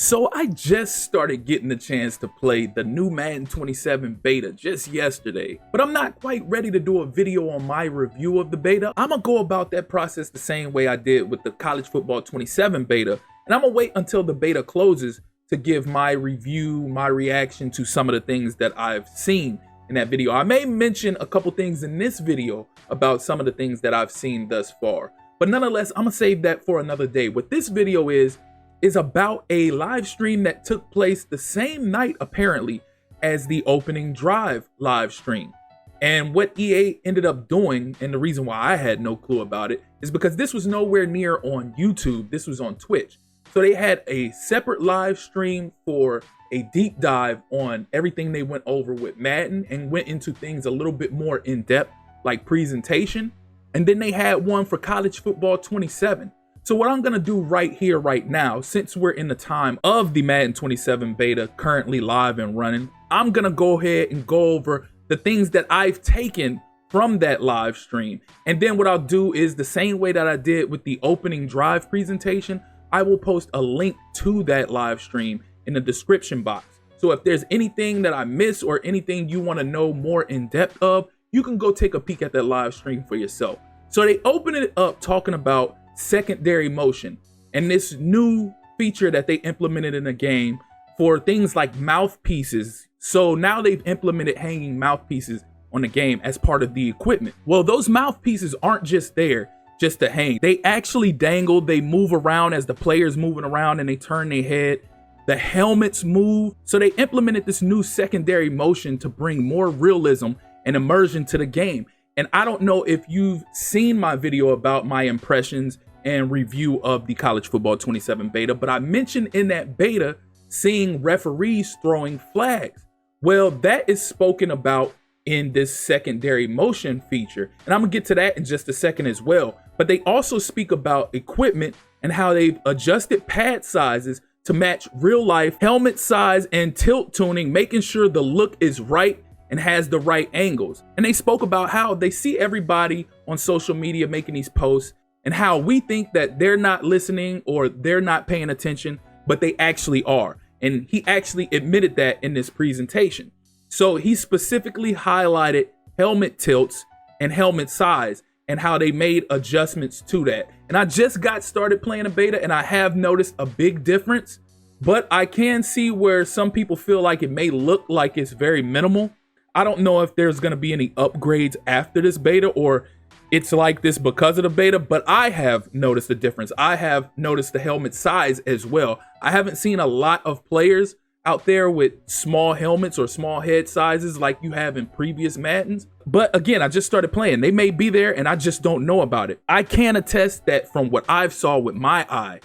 So I just started getting the chance to play the new Madden 27 beta just yesterday, but I'm not quite ready to do a video on my review of the beta. I'm gonna go about that process the same way I did with the College Football 27 beta, and I'm gonna wait until the beta closes to give my review, my reaction to some of the things that I've seen in that video. I may mention a couple things in this video about some of the things that I've seen thus far, but nonetheless, I'm gonna save that for another day. What this video is about a live stream that took place the same night apparently as the opening drive live stream. And what EA ended up doing, and the reason why I had no clue about it, is because this was nowhere near on YouTube, this was on Twitch. So they had a separate live stream for a deep dive on everything they went over with Madden and went into things a little bit more in depth, like presentation. And then they had one for College Football 27. So what I'm gonna do right here, right now, since we're in the time of the Madden 27 beta currently live and running, I'm gonna go ahead and go over the things that I've taken from that live stream. And then what I'll do is the same way that I did with the opening drive presentation, I will post a link to that live stream in the description box. So if there's anything that I miss or anything you wanna know more in depth of, you can go take a peek at that live stream for yourself. So they open it up talking about secondary motion and this new feature that they implemented in the game for things like mouthpieces. So now they've implemented hanging mouthpieces on the game as part of the equipment. Well, those mouthpieces aren't just there just to hang. They actually dangle, they move around as the player's moving around and they turn their head. The helmets move. So they implemented this new secondary motion to bring more realism and immersion to the game. And I don't know if you've seen my video about my impressions and review of the College Football 27 beta, but I mentioned in that beta seeing referees throwing flags. Well, that is spoken about in this secondary motion feature, and I'm gonna get to that in just a second as well. But they also speak about equipment and how they've adjusted pad sizes to match real life helmet size and tilt tuning, making sure the look is right and has the right angles. And they spoke about how they see everybody on social media making these posts and how we think that they're not listening or they're not paying attention, but they actually are. And he actually admitted that in this presentation. So he specifically highlighted helmet tilts and helmet size and how they made adjustments to that. And I just got started playing a beta and I have noticed a big difference, but I can see where some people feel like it may look like it's very minimal. I don't know if there's going to be any upgrades after this beta or it's like this because of the beta, but I have noticed the difference. I have noticed the helmet size as well. I haven't seen a lot of players out there with small helmets or small head sizes like you have in previous Maddens. But again, I just started playing. They may be there and I just don't know about it. I can attest that from what I've saw with my eye,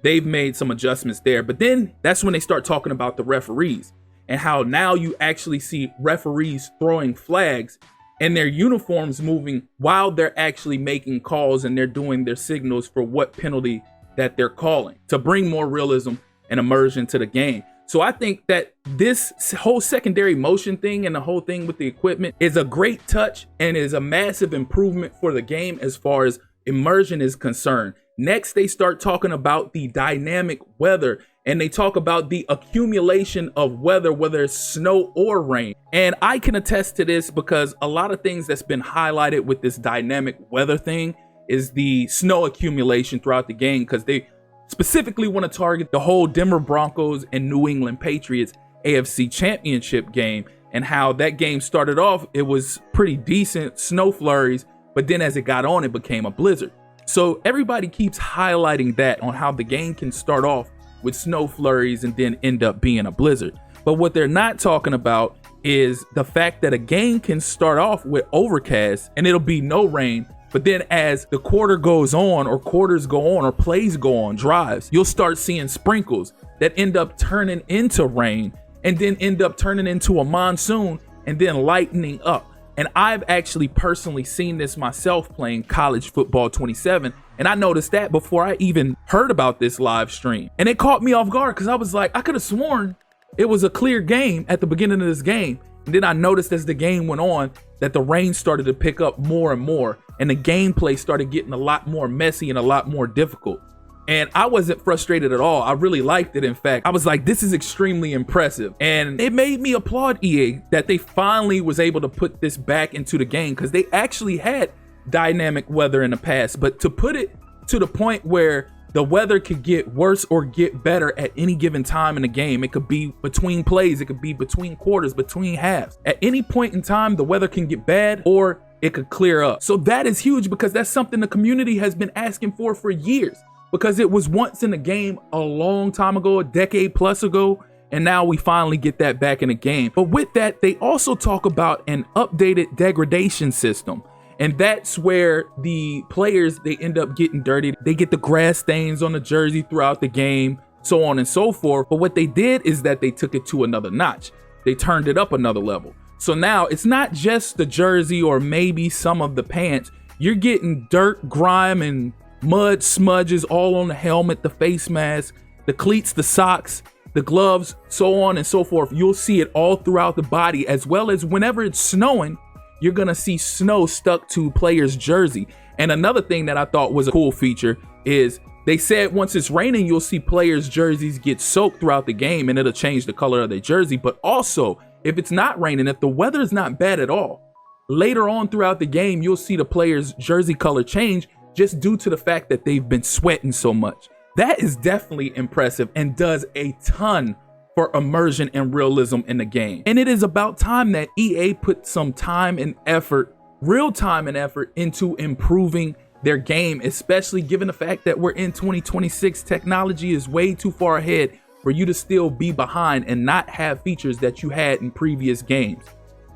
they've made some adjustments there. But then that's when they start talking about the referees and how now you actually see referees throwing flags and their uniforms moving while they're actually making calls and they're doing their signals for what penalty that they're calling to bring more realism and immersion to the game. So I think that this whole secondary motion thing and the whole thing with the equipment is a great touch and is a massive improvement for the game as far as immersion is concerned. Next, they start talking about the dynamic weather and they talk about the accumulation of weather, whether it's snow or rain. And I can attest to this because a lot of things that's been highlighted with this dynamic weather thing is the snow accumulation throughout the game, because they specifically want to target the whole Denver Broncos and New England Patriots AFC Championship game, and how that game started off, it was pretty decent snow flurries, but then as it got on, it became a blizzard. So everybody keeps highlighting that on how the game can start off with snow flurries and then end up being a blizzard. But what they're not talking about is the fact that a game can start off with overcast and it'll be no rain, but then as the quarter goes on or quarters go on or plays go on, drives, you'll start seeing sprinkles that end up turning into rain and then end up turning into a monsoon and then lightening up. And I've actually personally seen this myself playing College Football 27. And I noticed that before I even heard about this live stream. And it caught me off guard because I was like, I could have sworn it was a clear game at the beginning of this game. And then I noticed as the game went on that the rain started to pick up more and more. And the gameplay started getting a lot more messy and a lot more difficult. And I wasn't frustrated at all. I really liked it. In fact, I was like, this is extremely impressive. And it made me applaud EA that they finally was able to put this back into the game, because they actually had dynamic weather in the past. But to put it to the point where the weather could get worse or get better at any given time in the game. It could be between plays, it could be between quarters, between halves. At any point in time, the weather can get bad or it could clear up. So that is huge, because that's something the community has been asking for years, because it was once in the game a long time ago, a decade plus ago, and now we finally get that back in the game. But with that, they also talk about an updated degradation system. And that's where the players, they end up getting dirty. They get the grass stains on the jersey throughout the game, so on and so forth. But what they did is that they took it to another notch. They turned it up another level. So now it's not just the jersey or maybe some of the pants. You're getting dirt, grime, and mud smudges all on the helmet, the face mask, the cleats, the socks, the gloves, so on and so forth. You'll see it all throughout the body, as well as whenever it's snowing, you're gonna see snow stuck to players' jersey. And another thing that I thought was a cool feature is they said once it's raining, you'll see players' jerseys get soaked throughout the game and it'll change the color of their jersey. But also, if it's not raining, if the weather is not bad at all, later on throughout the game, you'll see the players' jersey color change just due to the fact that they've been sweating so much. That is definitely impressive and does a ton for immersion and realism in the game. And it is about time that EA put some time and effort, real time and effort, into improving their game, especially given the fact that we're in 2026. Technology is way too far ahead for you to still be behind and not have features that you had in previous games.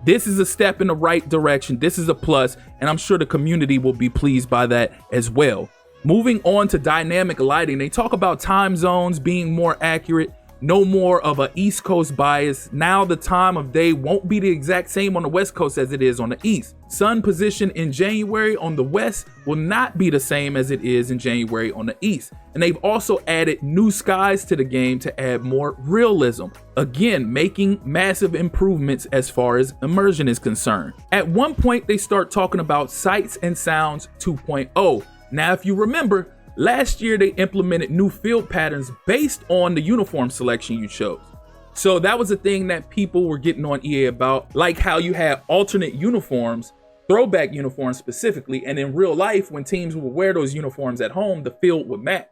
This is a step in the right direction. This is a plus, and I'm sure the community will be pleased by that as well. Moving on to dynamic lighting, they talk about time zones being more accurate. No more of a East Coast bias. Now the time of day won't be the exact same on the West Coast as it is on the East. Sun position in January on the West will not be the same as it is in January on the East. And they've also added new skies to the game to add more realism. Again, making massive improvements as far as immersion is concerned. At one point, they start talking about Sights and Sounds 2.0. Now, if you remember, last year, they implemented new field patterns based on the uniform selection you chose. So that was a thing that people were getting on EA about, like how you had alternate uniforms, throwback uniforms specifically, and in real life, when teams would wear those uniforms at home, the field would match.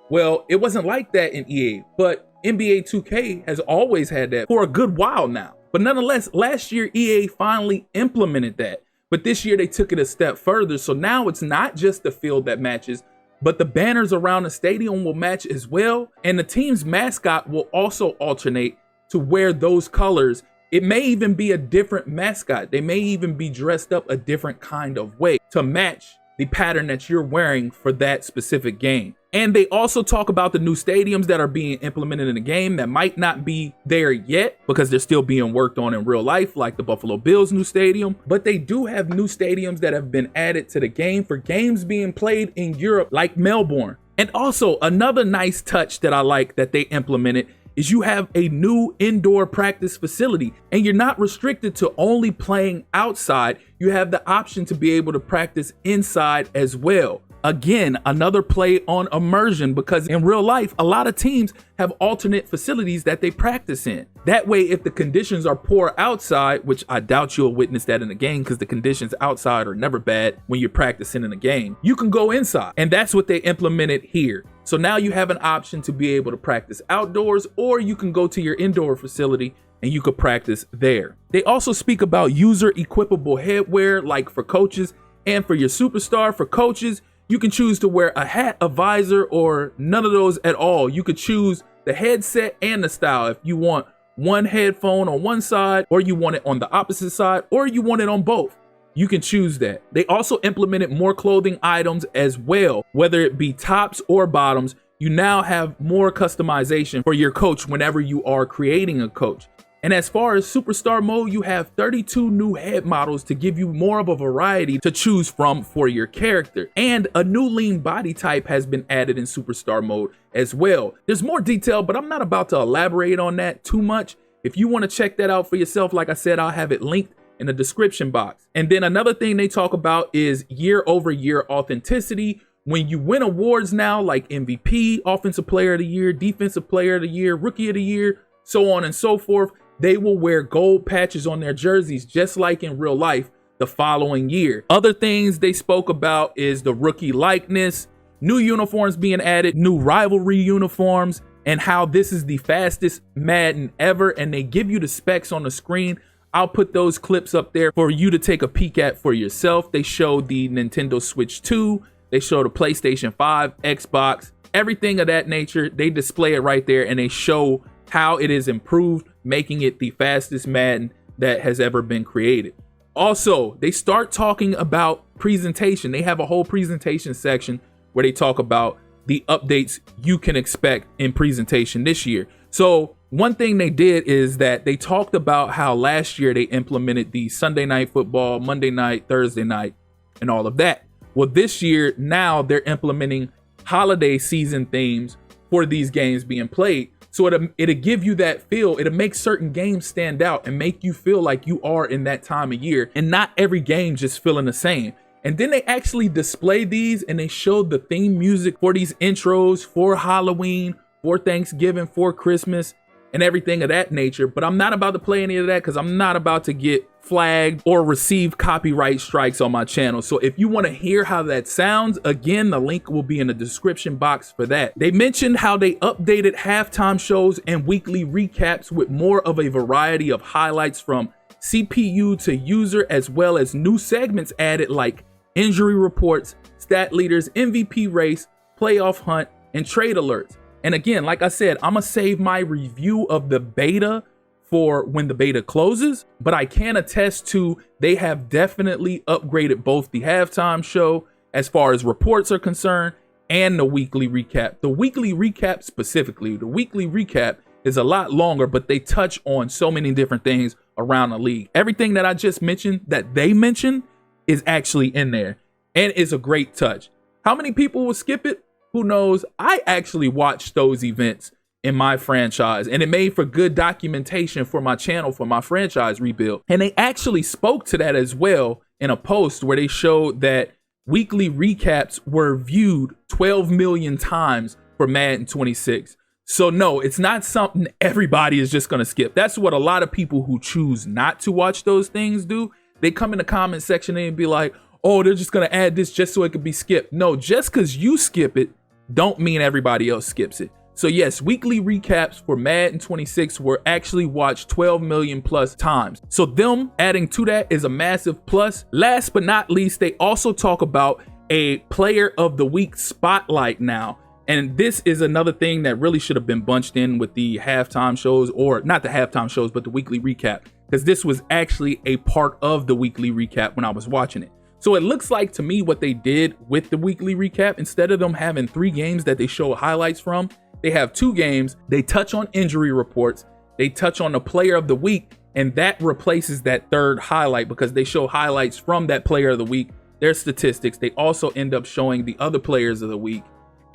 Well, it wasn't like that in EA, but NBA 2K has always had that for a good while now. But nonetheless, last year, EA finally implemented that. But this year, they took it a step further. So now it's not just the field that matches, but the banners around the stadium will match as well. And the team's mascot will also alternate to wear those colors. It may even be a different mascot. They may even be dressed up a different kind of way to match the pattern that you're wearing for that specific game. And they also talk about the new stadiums that are being implemented in the game that might not be there yet because they're still being worked on in real life, like the Buffalo Bills new stadium. But they do have new stadiums that have been added to the game for games being played in Europe, like Melbourne. And also another nice touch that I like that they implemented is you have a new indoor practice facility and you're not restricted to only playing outside. You have the option to be able to practice inside as well. Again, another play on immersion, because in real life, a lot of teams have alternate facilities that they practice in. That way, if the conditions are poor outside, which I doubt you'll witness that in the game because the conditions outside are never bad when you're practicing in a game, you can go inside. And that's what they implemented here. So now you have an option to be able to practice outdoors, or you can go to your indoor facility and you could practice there. They also speak about user equipable headwear, like for coaches and for your superstar. For coaches, you can choose to wear a hat, a visor, or none of those at all. You could choose the headset and the style. If you want one headphone on one side, or you want it on the opposite side, or you want it on both, you can choose that. They also implemented more clothing items as well, whether it be tops or bottoms. You now have more customization for your coach whenever you are creating a coach. And as far as superstar mode, you have 32 new head models to give you more of a variety to choose from for your character. And a new lean body type has been added in superstar mode as well. There's more detail, but I'm not about to elaborate on that too much. If you want to check that out for yourself, like I said, I'll have it linked in the description box. And then another thing they talk about is year-over-year authenticity, when you win awards now, like MVP, Offensive Player of the Year, Defensive Player of the Year, Rookie of the Year, so on and so forth, they will wear gold patches on their jerseys, just like in real life, the following year. Other things they spoke about is the rookie likeness, new uniforms being added, new rivalry uniforms, and how this is the fastest Madden ever. And they give you the specs on the screen. I'll put those clips up there for you to take a peek at for yourself. They show the Nintendo Switch 2. They show the PlayStation 5, Xbox, everything of that nature. They display it right there, and they show how it is improved, making it the fastest Madden that has ever been created. Also, they start talking about presentation. They have a whole presentation section where they talk about the updates you can expect in presentation this year. So one thing they did is that they talked about how last year they implemented the Sunday night football, Monday night, Thursday night, and all of that. Well, this year, now they're implementing holiday season themes for these games being played. So it'll give you that feel. It'll make certain games stand out and make you feel like you are in that time of year and not every game just feeling the same. And then they actually display these, and they showed the theme music for these intros for Halloween, for Thanksgiving, for Christmas, and everything of that nature. But I'm not about to play any of that because I'm not about to get flagged or receive copyright strikes on my channel. So if you want to hear how that sounds, again, the link will be in the description box for that. They mentioned how they updated halftime shows and weekly recaps with more of a variety of highlights from CPU to user, as well as new segments added like injury reports, stat leaders, MVP race, playoff hunt, and trade alerts. And again, like I said, I'm gonna save my review of the beta for when the beta closes, but I can attest to they have definitely upgraded both the halftime show as far as reports are concerned and the weekly recap. The weekly recap specifically, the weekly recap is a lot longer, but they touch on so many different things around the league. Everything that I just mentioned that they mentioned is actually in there and is a great touch. How many people will skip it? Who knows? I actually watched those events in my franchise, and it made for good documentation for my channel, for my franchise rebuild. And they actually spoke to that as well in a post where they showed that weekly recaps were viewed 12 million times for Madden 26. So no, it's not something everybody is just gonna skip. That's what a lot of people who choose not to watch those things do. They come in the comment section and be like, oh, they're just gonna add this just so it could be skipped. No, just because you skip it don't mean everybody else skips it. So yes, weekly recaps for Madden 26 were actually watched 12 million plus times. So them adding to that is a massive plus. Last but not least, they also talk about a player of the week spotlight now. And this is another thing that really should have been bunched in with the halftime shows, or not the halftime shows, but the weekly recap, because this was actually a part of the weekly recap when I was watching it. So it looks like to me what they did with the weekly recap, instead of them having 3 games that they show highlights from, they have 2 games. They touch on injury reports, they touch on the player of the week, and that replaces that 3rd highlight because they show highlights from that player of the week, their statistics. They also end up showing the other players of the week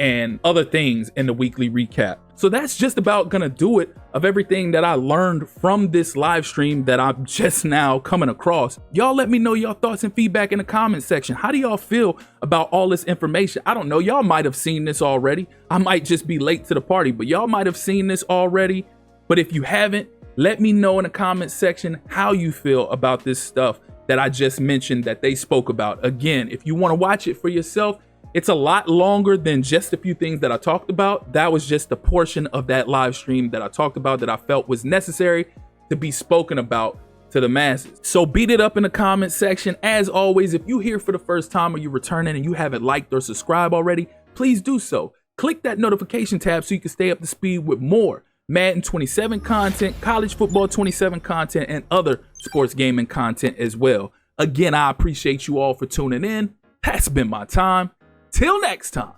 and other things in the weekly recap. So that's just about gonna do it of everything that I learned from this live stream that I'm just now coming across. Y'all let me know your thoughts and feedback in the comment section. How do y'all feel about all this information? I don't know, y'all might have seen this already. I might just be late to the party, but y'all might have seen this already. But if you haven't, let me know in the comment section how you feel about this stuff that I just mentioned that they spoke about. Again, if you want to watch it for yourself, it's a lot longer than just a few things that I talked about. That was just a portion of that live stream that I talked about that I felt was necessary to be spoken about to the masses. So beat it up in the comment section. As always, if you're here for the first time or you're returning and you haven't liked or subscribed already, please do so. Click that notification tab so you can stay up to speed with more Madden 27 content, college football 27 content, and other sports gaming content as well. Again, I appreciate you all for tuning in. That's been my time. Till next time.